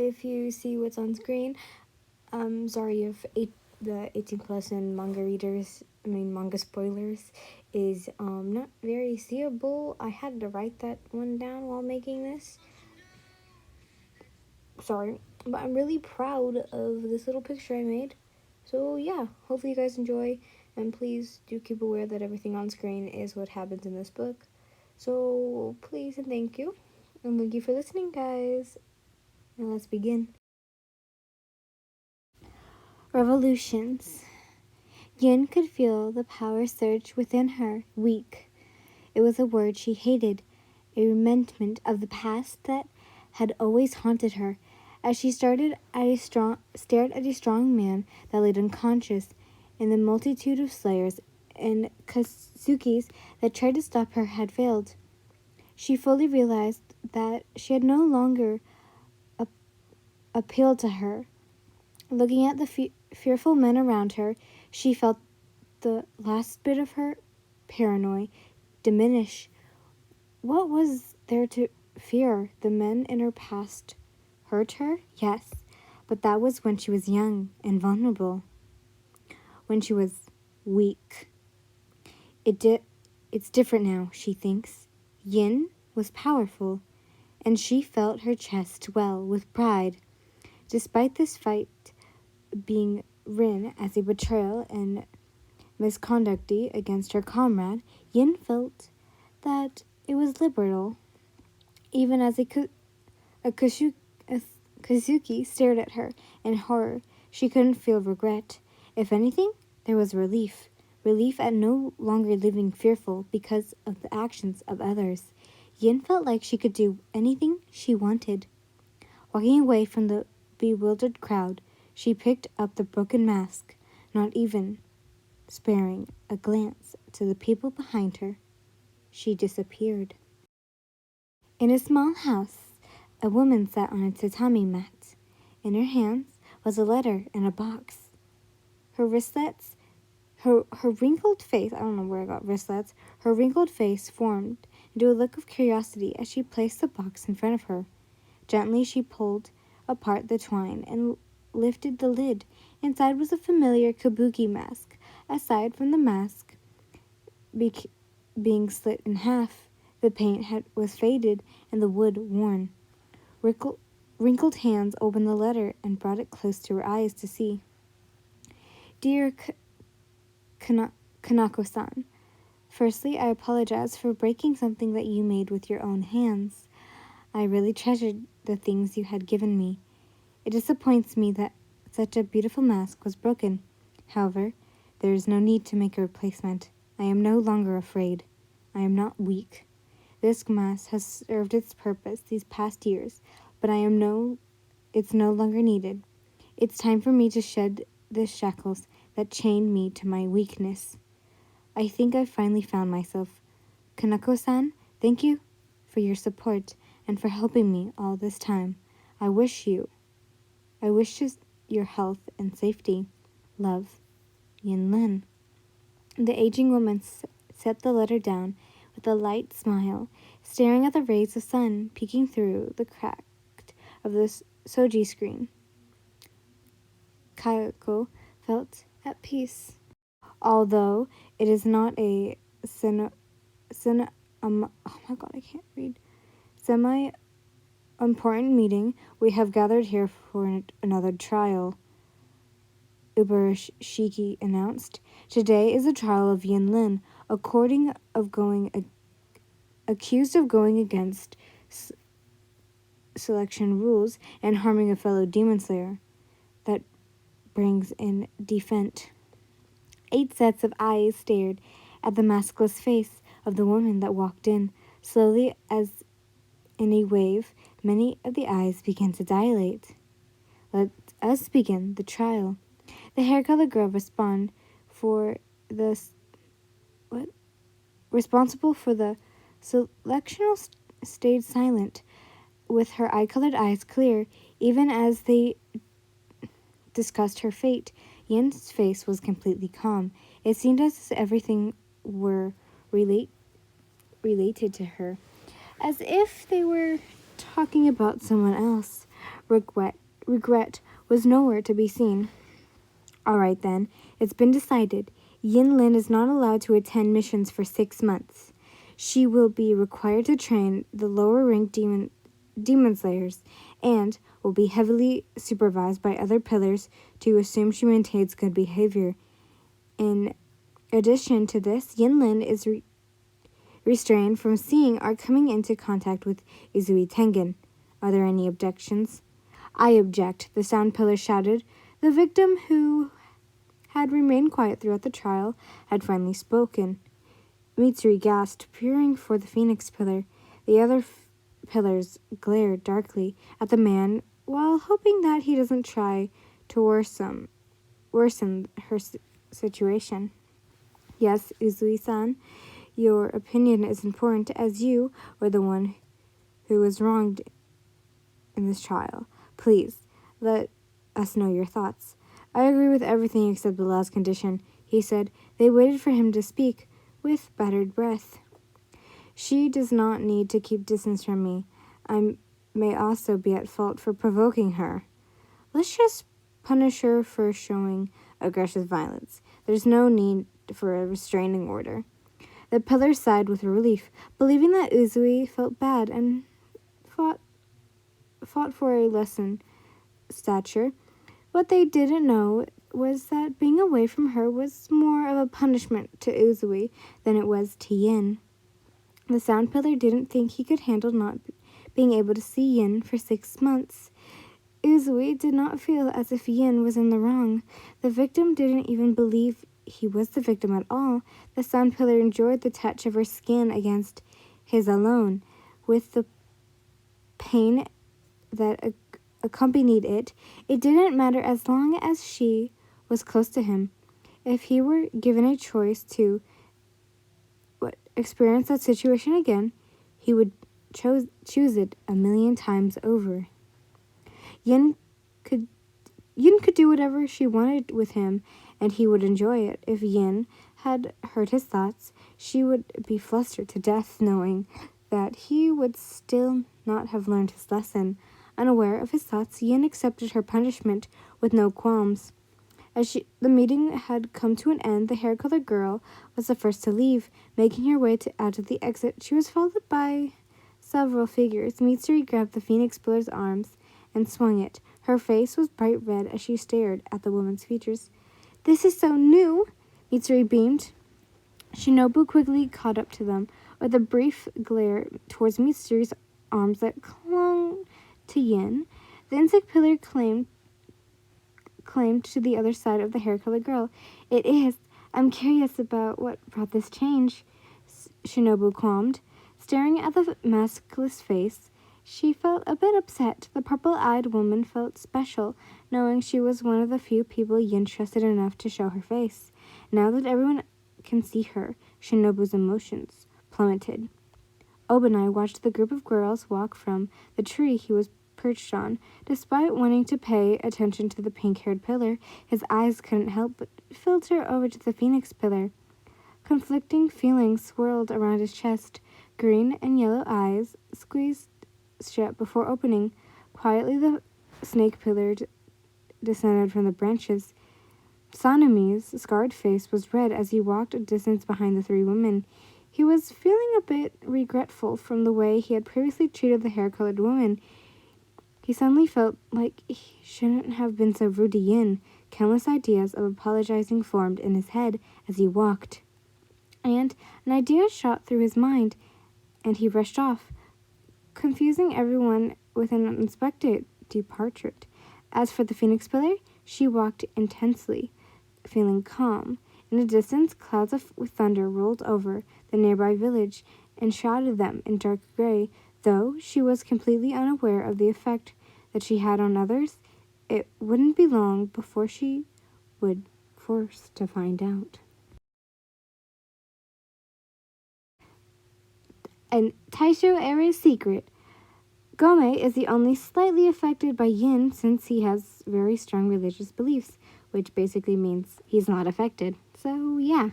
if you see what's on screen. Sorry if the 18 plus and manga spoilers is not very seeable. I had to write that one down while making this. Sorry, but I'm really proud of this little picture I made. So yeah, hopefully you guys enjoy, and please do keep aware that everything on screen is what happens in this book. So please and thank you, and thank you for listening, guys. Now let's begin. Revolutions. Yin could feel the power surge within her, weak. It was a word she hated, a remembrance of the past that had always haunted her, as she stared at a strong man that lay unconscious in the multitude of slayers and Kazukis that tried to stop her had failed. She fully realized that she had no longer appealed to her. Looking at the fearful men around her, she felt the last bit of her paranoia diminish. What was there to fear? The men in her past hurt her? Yes, but that was when she was young and vulnerable. When she was weak. It's different now, she thinks. Yin was powerful, and she felt her chest swell with pride. Despite this fight being written as a betrayal and misconduct against her comrade, Yin felt that it was liberal. Even as a Kazuki stared at her in horror, she couldn't feel regret. If anything, there was relief. Relief at no longer living fearful because of the actions of others. Yin felt like she could do anything she wanted. Walking away from the bewildered crowd, she picked up the broken mask, not even sparing a glance to the people behind her. She disappeared. In a small house, a woman sat on a tatami mat. In her hands was a letter and a box. Her wristlets, her wrinkled face, I don't know where I got wristlets, her wrinkled face formed into a look of curiosity as she placed the box in front of her. Gently she pulled apart the twine and lifted the lid. Inside was a familiar kabuki mask. Aside from the mask being slit in half, the paint was faded and the wood worn. Wrinkled hands opened the letter and brought it close to her eyes to see. Dear Kanako-san, firstly, I apologize for breaking something that you made with your own hands. I really treasured the things you had given me. It disappoints me that such a beautiful mask was broken. However, there is no need to make a replacement. I am no longer afraid. I am not weak. This mask has served its purpose these past years, but it's no longer needed. It's time for me to shed the shackles that chained me to my weakness. I think I've finally found myself. Kanako-san, thank you for your support and for helping me all this time. I wish you your health and safety. Love, Yin-Lin. The aging woman set the letter down with a light smile, staring at the rays of sun peeking through the crack of the soji screen. Kayako felt at peace. Although it is not a semi-important meeting, we have gathered here for another trial, Ubershiki announced. Today is the trial of Yin-Lin, accused of going against selection rules and harming a fellow demon slayer. That brings in defense. 8 sets of eyes stared at the maskless face of the woman that walked in. Slowly, as in a wave, many of the eyes began to dilate. Let us begin the trial. The hair-colored girl responsible for the selection stayed silent, with her eye-colored eyes clear, even as they discussed her fate. Yin's face was completely calm. It seemed as if everything were related to her, as if they were talking about someone else. Regret was nowhere to be seen. All right then, it's been decided. Yin Lin is not allowed to attend missions for 6 months. She will be required to train the lower rank demon slayers and will be heavily supervised by other pillars to assume she maintains good behavior. In addition to this, Yin Lin is restrained from seeing or coming into contact with Izui Tengen. Are there any objections? I object, the sound pillar shouted. The victim, who had remained quiet throughout the trial, had finally spoken. Mitsuri gasped, peering for the phoenix pillar. The other pillars glared darkly at the man while hoping that he doesn't try to worsen her situation. Yes, Uzui-san, your opinion is important, as you were the one who was wronged in this trial. Please, let us know your thoughts. I agree with everything except the last condition, he said. They waited for him to speak, with bated breath. She does not need to keep distance from me. I may also be at fault for provoking her. Let's just punish her for showing aggressive violence. There's no need for a restraining order. The pillar sighed with relief, believing that Uzui felt bad and fought for a lessened stature. What they didn't know was that being away from her was more of a punishment to Uzui than it was to Yin. The sound pillar didn't think he could handle not being able to see Yin for 6 months. Uzui did not feel as if Yin was in the wrong. The victim didn't even believe he was the victim at all. The sound pillar enjoyed the touch of her skin against his alone. With the pain that accompanied it, it didn't matter as long as she was close to him. If he were given a choice to experience that situation again, he would choose it 1,000,000 times over. Yin could do whatever she wanted with him, and he would enjoy it. If Yin had heard his thoughts, she would be flustered to death, knowing that he would still not have learned his lesson. Unaware of his thoughts, Yin accepted her punishment with no qualms. As the meeting had come to an end, the hair-colored girl was the first to leave. Making her way out of the exit, she was followed by several figures. Mitsuri grabbed the phoenix pillar's arms and swung it. Her face was bright red as she stared at the woman's features. This is so new, Mitsuri beamed. Shinobu quickly caught up to them, with a brief glare towards Mitsuri's arms that clung to Yin. The insect pillar claimed to the other side of the hair-colored girl. It is. I'm curious about what brought this change, Shinobu qualmed. Staring at the maskless face, she felt a bit upset. The purple-eyed woman felt special, knowing she was one of the few people Yin trusted enough to show her face. Now that everyone can see her, Shinobu's emotions plummeted. Obanai watched the group of girls walk from the tree he was perched on. Despite wanting to pay attention to the pink-haired pillar, his eyes couldn't help but filter over to the phoenix pillar. Conflicting feelings swirled around his chest. Green and yellow eyes squeezed shut before opening. Quietly, the snake pillar descended from the branches. Sanemi's scarred face was red as he walked a distance behind the 3 women. He was feeling a bit regretful from the way he had previously treated the hair-colored woman. He suddenly felt like he shouldn't have been so rude to Yin. Countless ideas of apologizing formed in his head as he walked. And an idea shot through his mind, and he rushed off, confusing everyone with an unexpected departure. As for the phoenix pillar, she walked intensely, feeling calm. In the distance, clouds with thunder rolled over the nearby village and shrouded them in dark gray. Though she was completely unaware of the effect that she had on others, it wouldn't be long before she would be forced to find out. And Taisho Era's secret. Gome is the only slightly affected by Yin since he has very strong religious beliefs, which basically means he's not affected. So, yeah.